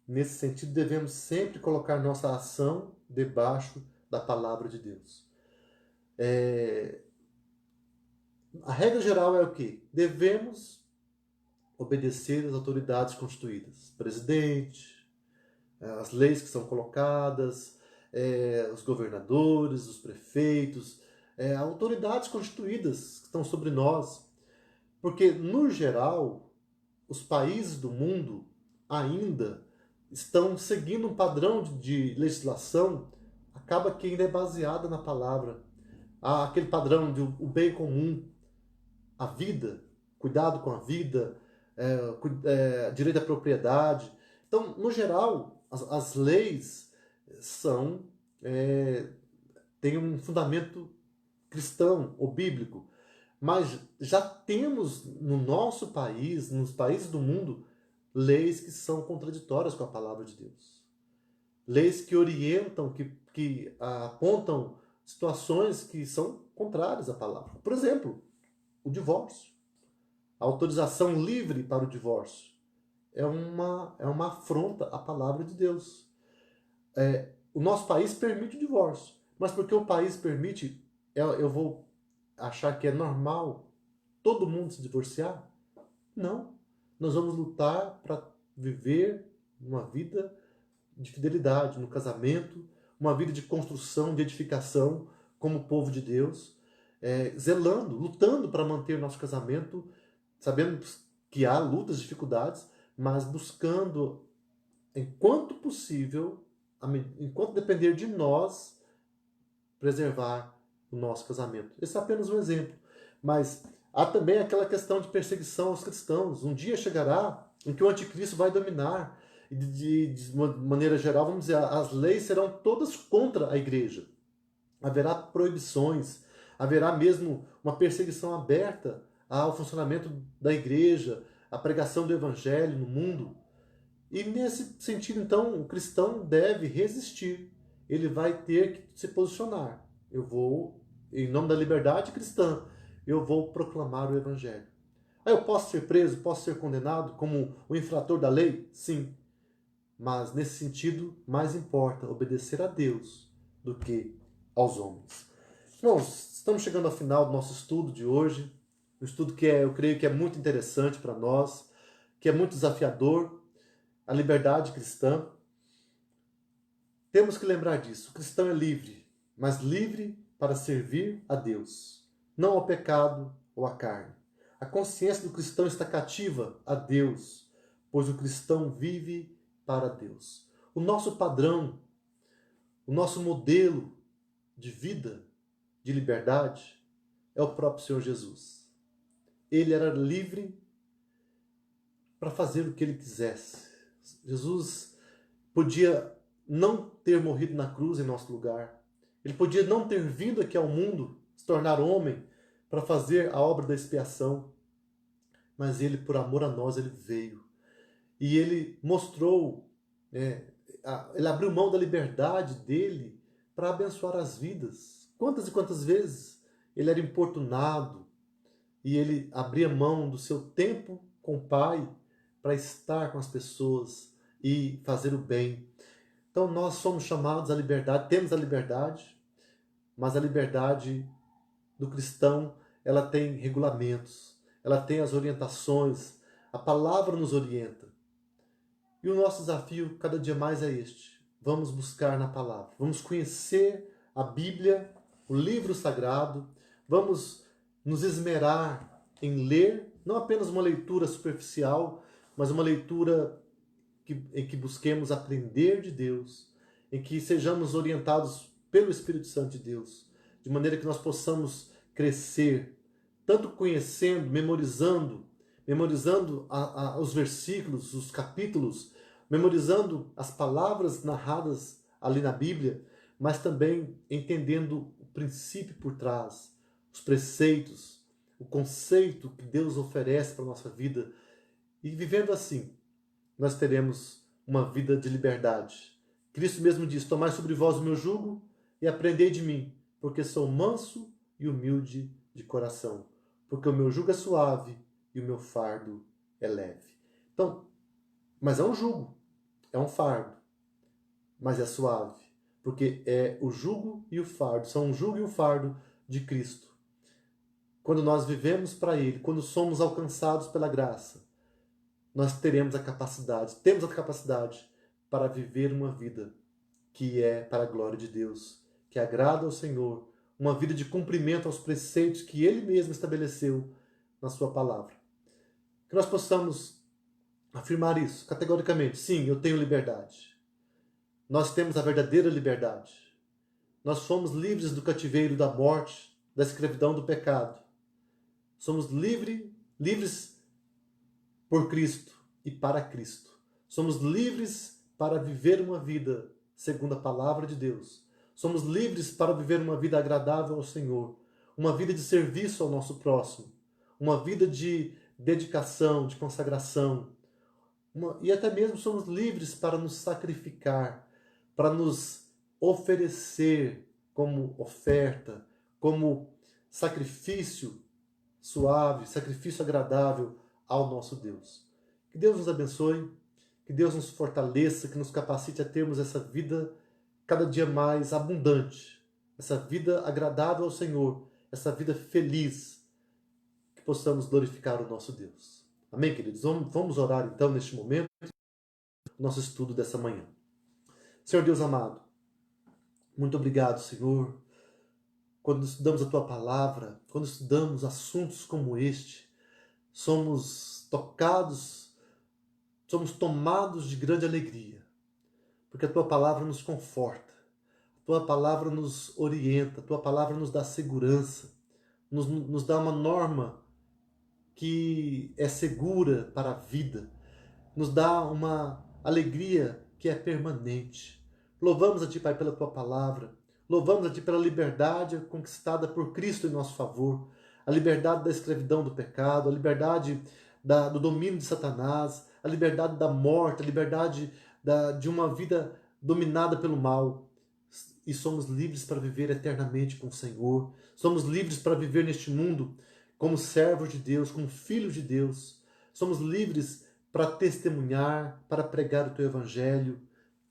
Nesse sentido, devemos sempre colocar nossa ação debaixo da palavra de Deus. A regra geral é o quê? Devemos obedecer às autoridades constituídas. Presidente, as leis que são colocadas, os governadores, os prefeitos, autoridades constituídas que estão sobre nós. Porque, no geral, os países do mundo ainda estão seguindo um padrão de legislação, acaba que ainda é baseada na palavra. Há aquele padrão de o bem comum, a vida, cuidado com a vida, direito à propriedade. Então, no geral, as leis têm um fundamento cristão ou bíblico, mas já temos no nosso país, nos países do mundo, leis que são contraditórias com a palavra de Deus. Leis que orientam, que apontam situações que são contrárias à palavra. Por exemplo, o divórcio. A autorização livre para o divórcio é uma afronta à palavra de Deus. O nosso país permite o divórcio, mas porque o país permite, eu vou achar que é normal todo mundo se divorciar? Não. Nós vamos lutar para viver uma vida de fidelidade no casamento, uma vida de construção, de edificação como povo de Deus, zelando, lutando para manter nosso casamento, sabendo que há lutas, dificuldades, mas buscando, enquanto possível, enquanto depender de nós, preservar o nosso casamento. Esse é apenas um exemplo. Mas há também aquela questão de perseguição aos cristãos. Um dia chegará em que o anticristo vai dominar. E de maneira geral, vamos dizer, as leis serão todas contra a igreja. Haverá proibições, haverá mesmo uma perseguição aberta ao funcionamento da igreja, à pregação do evangelho no mundo. E nesse sentido, então, o cristão deve resistir. Ele vai ter que se posicionar. Eu vou, em nome da liberdade cristã, eu vou proclamar o evangelho. Eu posso ser preso, posso ser condenado como o infrator da lei? Sim. mas nesse sentido, mais importa obedecer a Deus do que aos homens. Irmãos, estamos chegando ao final do nosso estudo de hoje, um estudo que eu creio que é muito interessante para nós, que é muito desafiador, a liberdade cristã. Temos que lembrar disso, o cristão é livre, mas livre para servir a Deus, não ao pecado ou à carne. A consciência do cristão está cativa a Deus, pois o cristão vive para Deus. O nosso padrão, o nosso modelo de vida, de liberdade, é o próprio Senhor Jesus. Ele era livre para fazer o que ele quisesse. Jesus podia não ter morrido na cruz em nosso lugar. Ele podia não ter vindo aqui ao mundo, se tornar homem, para fazer a obra da expiação. Mas ele, por amor a nós, ele veio. E ele mostrou, ele abriu mão da liberdade dele para abençoar as vidas. Quantas e quantas vezes ele era importunado e ele abria mão do seu tempo com o Pai para estar com as pessoas e fazer o bem. Então nós somos chamados à liberdade, temos a liberdade, mas a liberdade do cristão, ela tem regulamentos, ela tem as orientações, a palavra nos orienta. E o nosso desafio cada dia mais é este. Vamos buscar na palavra, vamos conhecer a Bíblia, o livro sagrado, vamos nos esmerar em ler, não apenas uma leitura superficial, mas uma leitura em que busquemos aprender de Deus, em que sejamos orientados pelo Espírito Santo de Deus, de maneira que nós possamos crescer, tanto conhecendo, memorizando os versículos, os capítulos, memorizando as palavras narradas ali na Bíblia, mas também entendendo o princípio por trás, os preceitos, o conceito que Deus oferece para a nossa vida. E vivendo assim, nós teremos uma vida de liberdade. Cristo mesmo diz: tomai sobre vós o meu jugo e aprendei de mim, porque sou manso e humilde de coração. Porque o meu jugo é suave e o meu fardo é leve. Então, mas é um jugo, é um fardo, mas é suave. Porque é o jugo e o fardo, são o jugo e o fardo de Cristo. Quando nós vivemos para Ele, quando somos alcançados pela graça, nós temos a capacidade para viver uma vida que é para a glória de Deus, que agrada ao Senhor, uma vida de cumprimento aos preceitos que Ele mesmo estabeleceu na sua palavra. Que nós possamos afirmar isso categoricamente. Sim, eu tenho liberdade. Nós temos a verdadeira liberdade. Nós somos livres do cativeiro da morte, da escravidão do pecado. Somos livres por Cristo e para Cristo. Somos livres para viver uma vida segundo a palavra de Deus. Somos livres para viver uma vida agradável ao Senhor, uma vida de serviço ao nosso próximo, uma vida de dedicação, de consagração. E até mesmo somos livres para nos sacrificar, para nos oferecer como oferta, como sacrifício suave, sacrifício agradável ao nosso Deus. Que Deus nos abençoe, que Deus nos fortaleça, que nos capacite a termos essa vida cada dia mais abundante, essa vida agradável ao Senhor, essa vida feliz, que possamos glorificar o nosso Deus. Amém, queridos? Vamos orar então neste momento, nosso estudo dessa manhã. Senhor Deus amado, muito obrigado, Senhor, quando estudamos a Tua Palavra, quando estudamos assuntos como este, somos tocados, somos tomados de grande alegria, porque a Tua Palavra nos conforta, a Tua Palavra nos orienta, a Tua Palavra nos dá segurança, nos dá uma norma que é segura para a vida, nos dá uma alegria que é permanente. Louvamos a Ti, Pai, pela Tua Palavra, louvamos a Ti pela liberdade conquistada por Cristo em nosso favor, a liberdade da escravidão do pecado, a liberdade do domínio de Satanás, a liberdade da morte, a liberdade de uma vida dominada pelo mal. E somos livres para viver eternamente com o Senhor. Somos livres para viver neste mundo como servos de Deus, como filhos de Deus. Somos livres para testemunhar, para pregar o teu evangelho.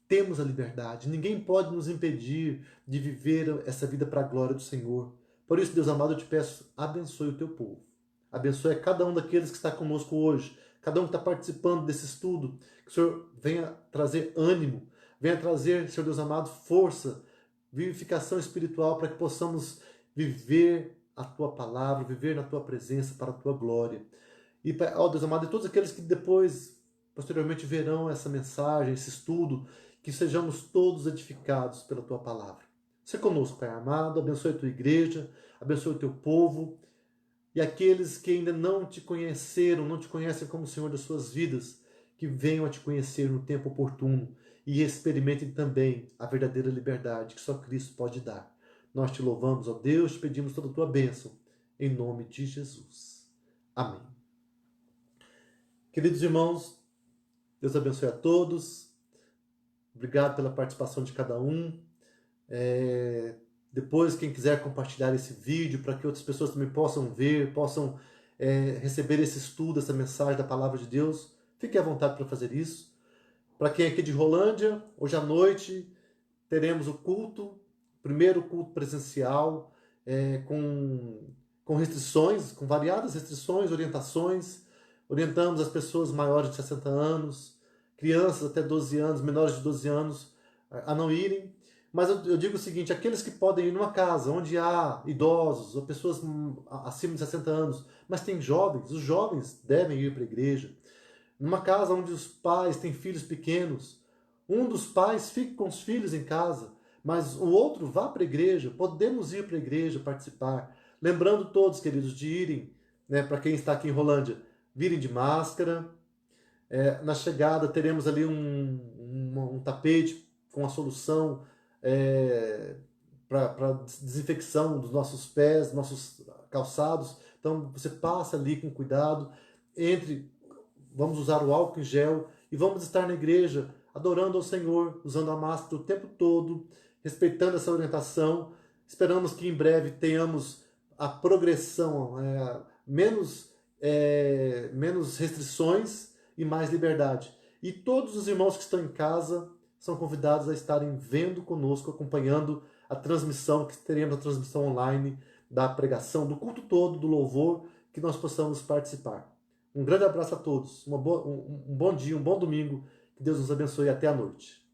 Temos a liberdade. Ninguém pode nos impedir de viver essa vida para a glória do Senhor. Por isso, Deus amado, eu te peço, abençoe o teu povo. Abençoe cada um daqueles que está conosco hoje, cada um que está participando desse estudo. Que o Senhor venha trazer ânimo, venha trazer, Senhor Deus amado, força, vivificação espiritual para que possamos viver a tua palavra, viver na tua presença para a tua glória. E, ó Deus amado, e todos aqueles que depois, posteriormente, verão essa mensagem, esse estudo, que sejamos todos edificados pela tua palavra. Seja conosco, Pai amado, abençoe a tua igreja, abençoe o teu povo, e aqueles que ainda não te conheceram, não te conhecem como Senhor das suas vidas, que venham a te conhecer no tempo oportuno e experimentem também a verdadeira liberdade que só Cristo pode dar. Nós te louvamos, ó Deus, te pedimos toda a tua bênção, em nome de Jesus. Amém. Queridos irmãos, Deus abençoe a todos. Obrigado pela participação de cada um. Depois, quem quiser compartilhar esse vídeo para que outras pessoas também possam ver, possam receber esse estudo, essa mensagem da Palavra de Deus, fique à vontade para fazer isso. Para quem é aqui de Rolândia, hoje à noite teremos o culto, primeiro culto presencial, com restrições, com variadas restrições, orientações. Orientamos as pessoas maiores de 60 anos, crianças até 12 anos, menores de 12 anos, a não irem. Mas eu digo o seguinte, aqueles que podem ir numa casa onde há idosos ou pessoas acima de 60 anos, mas tem jovens, os jovens devem ir para a igreja. Numa casa onde os pais têm filhos pequenos, um dos pais fique com os filhos em casa, mas o outro vá para a igreja, podemos ir para a igreja participar. Lembrando todos, queridos, de irem, para quem está aqui em Rolândia, virem de máscara. Na chegada teremos ali um tapete com a solução para desinfecção dos nossos pés, nossos calçados. Então você passa ali com cuidado, vamos usar o álcool em gel e vamos estar na igreja adorando ao Senhor, usando a máscara o tempo todo, respeitando essa orientação. Esperamos que em breve tenhamos a progressão, menos restrições e mais liberdade. E todos os irmãos que estão em casa são convidados a estarem vendo conosco, acompanhando a transmissão, que teremos a transmissão online da pregação, do culto todo, do louvor, que nós possamos participar. Um grande abraço a todos, um bom dia, um bom domingo, que Deus nos abençoe e até a noite.